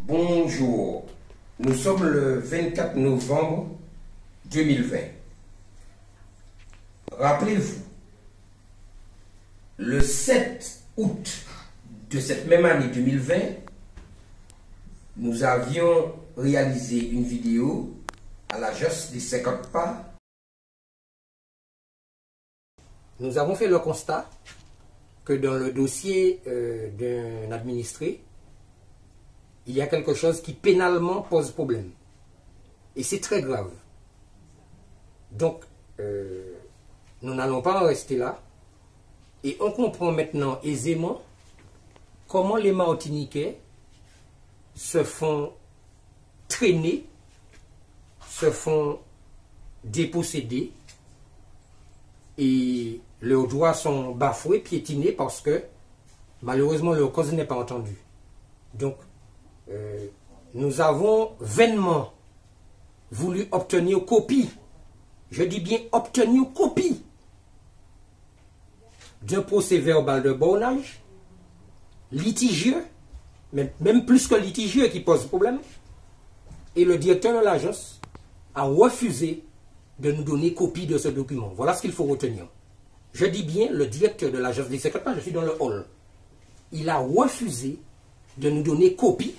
Bonjour, nous sommes le 24 novembre 2020. Rappelez-vous, le 7 août de cette même année 2020, nous avions réalisé une vidéo à l'agence des 50 pas. Nous avons fait le constat que dans le dossier d'un administré, il y a quelque chose qui pénalement pose problème. Et c'est très grave. Donc, nous n'allons pas en rester là. Et on comprend maintenant aisément comment les Martiniquais se font traîner, se font déposséder et leurs droits sont bafoués, piétinés parce que malheureusement leur cause n'est pas entendue. Donc, nous avons vainement voulu obtenir copie, je dis bien obtenir copie d'un procès verbal de bornage litigieux, même plus que litigieux qui pose problème, et le directeur de l'agence a refusé de nous donner copie de ce document. Voilà ce qu'il faut retenir. Je dis bien le directeur de l'agence des secrétaires, je suis dans le hall. Il a refusé de nous donner copie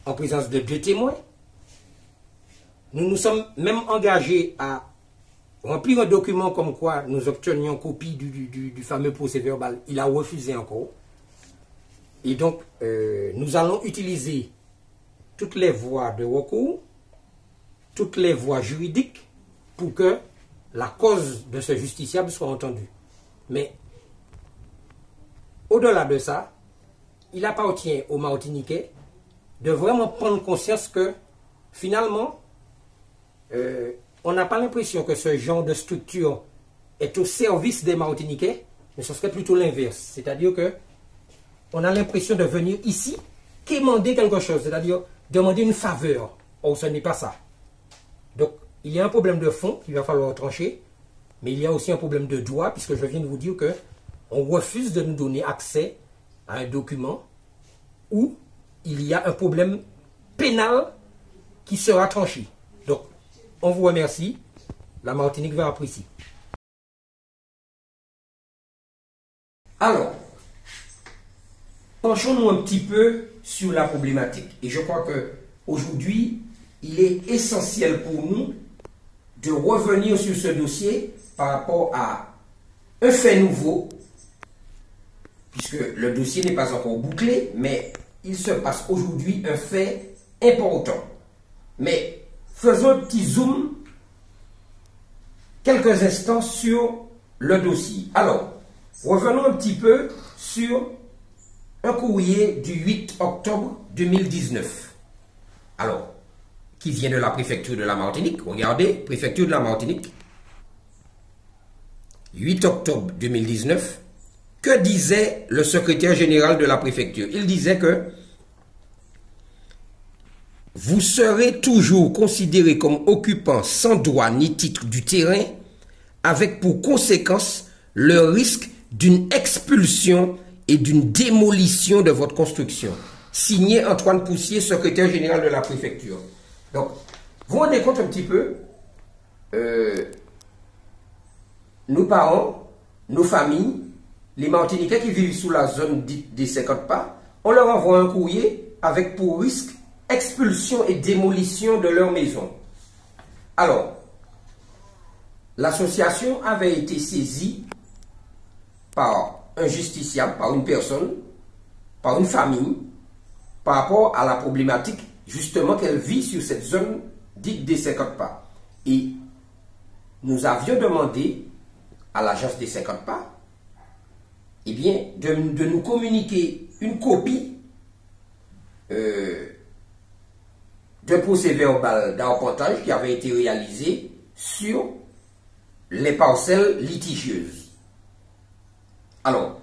en présence de 2 témoins. Nous nous sommes même engagés à remplir un document comme quoi nous obtenions copie du fameux procès verbal. Il a refusé encore. Et donc, nous allons utiliser toutes les voies de recours, toutes les voies juridiques pour que la cause de ce justiciable soit entendue. Mais, au-delà de ça, il appartient aux Martiniquais de vraiment prendre conscience que, finalement, on n'a pas l'impression que ce genre de structure est au service des Martiniquais, mais ce serait plutôt l'inverse. C'est-à-dire que on a l'impression de venir ici quémander quelque chose, c'est-à-dire demander une faveur. Or, ce n'est pas ça. Donc, il y a un problème de fond qu'il va falloir trancher, mais il y a aussi un problème de droit, puisque je viens de vous dire que on refuse de nous donner accès à un document où il y a un problème pénal qui sera tranché. Donc, on vous remercie. La Martinique va apprécier. Alors, penchons-nous un petit peu sur la problématique. Et je crois qu'aujourd'hui, il est essentiel pour nous de revenir sur ce dossier par rapport à un fait nouveau, puisque le dossier n'est pas encore bouclé, mais il se passe aujourd'hui un fait important. Mais faisons un petit zoom quelques instants sur le dossier. Alors, revenons un petit peu sur un courrier du 8 octobre 2019. Alors, qui vient de la préfecture de la Martinique. Regardez, préfecture de la Martinique. 8 octobre 2019. Que disait le secrétaire général de la préfecture? Il disait que vous serez toujours considéré comme occupant sans droit ni titre du terrain, avec pour conséquence le risque d'une expulsion et d'une démolition de votre construction. Signé Antoine Poussier, secrétaire général de la préfecture. Donc, vous vous rendez compte un petit peu, nos parents, nos familles, les Martiniquais qui vivent sous la zone dite des 50 pas, on leur envoie un courrier avec pour risque expulsion et démolition de leur maison. Alors, l'association avait été saisie par un justiciable, par une personne, par une famille, par rapport à la problématique justement qu'elle vit sur cette zone dite des 50 pas. Et nous avions demandé à l'agence des 50 pas eh bien, de nous communiquer une copie d'un procès verbal d'arpentage qui avait été réalisé sur les parcelles litigieuses. Alors,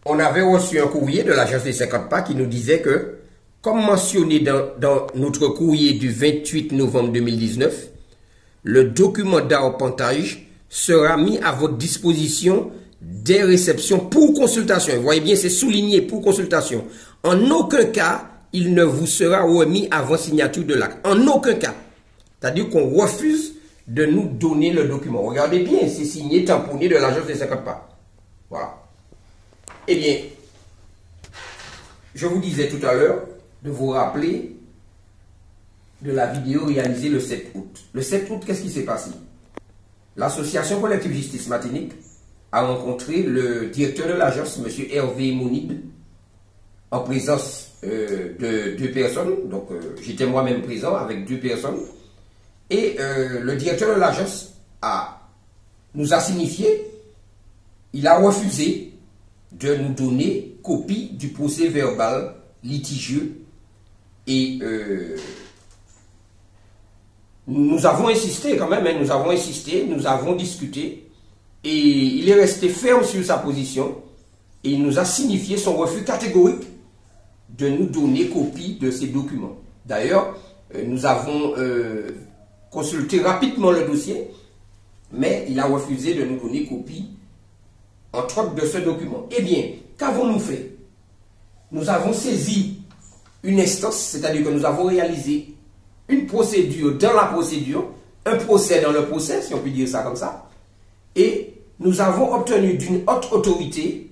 on avait reçu un courrier de l'agence des 50 pas qui nous disait que, comme mentionné dans notre courrier du 28 novembre 2019, le document d'arpentage sera mis à votre disposition des réceptions pour consultation. Vous voyez bien, c'est souligné pour consultation. En aucun cas, il ne vous sera remis avant signature de l'acte. En aucun cas. C'est-à-dire qu'on refuse de nous donner le document. Regardez bien, c'est signé, tamponné de l'agence des 50 pas. Voilà. Eh bien, je vous disais tout à l'heure de vous rappeler de la vidéo réalisée le 7 août. Le 7 août, qu'est-ce qui s'est passé? L'association collective Justice Martinique a rencontré le directeur de l'agence, M. Hervé Mounib, en présence de 2 personnes. Donc, j'étais moi-même présent avec 2 personnes. Et le directeur de l'agence nous a signifié, il a refusé de nous donner copie du procès verbal litigieux. Et nous avons insisté quand même, hein, nous avons insisté, nous avons discuté. Et il est resté ferme sur sa position. Et il nous a signifié son refus catégorique de nous donner copie de ces documents. D'ailleurs, nous avons consulté rapidement le dossier, mais il a refusé de nous donner copie, entre autres, de ce document. Eh bien, qu'avons-nous fait? Nous avons saisi une instance, c'est-à-dire que nous avons réalisé une procédure dans la procédure, un procès dans le procès, si on peut dire ça comme ça, et nous avons obtenu d'une haute autorité,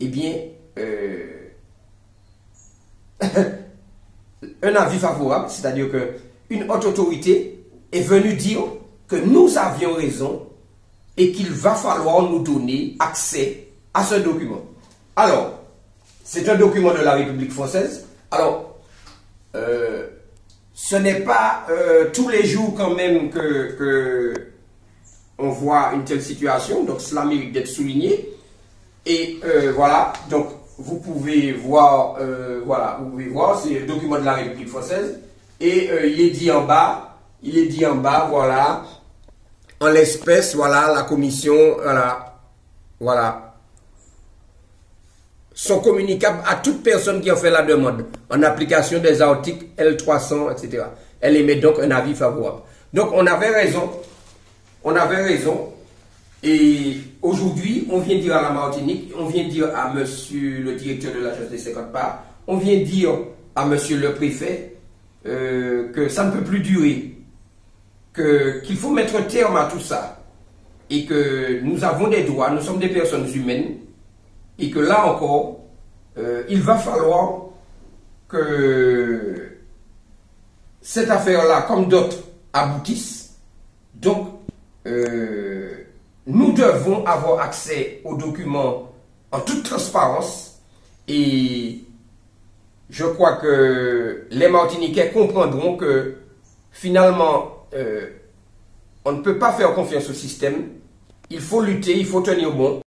eh bien, un avis favorable, c'est-à-dire qu'une haute autorité est venue dire que nous avions raison et qu'il va falloir nous donner accès à ce document. Alors, c'est un document de la République française. Alors, ce n'est pas tous les jours quand même que on voit une telle situation, donc cela mérite d'être souligné. Et voilà, donc vous pouvez voir, voilà, vous pouvez voir, c'est le document de la République française. Et il est dit en bas, voilà, en l'espèce, voilà, la commission, voilà, sont communicables à toute personne qui en fait la demande, en application des articles L300, etc. Elle émet donc un avis favorable. Donc on avait raison, et aujourd'hui, on vient dire à la Martinique, on vient dire à monsieur le directeur de l'agence des 50 pas, on vient dire à monsieur le préfet que ça ne peut plus durer, qu'il faut mettre un terme à tout ça, et que nous avons des droits, nous sommes des personnes humaines, et que là encore, il va falloir que cette affaire-là, comme d'autres, aboutisse. Donc, nous devons avoir accès aux documents en toute transparence, et je crois que les Martiniquais comprendront que finalement, on ne peut pas faire confiance au système. Il faut lutter, il faut tenir bon.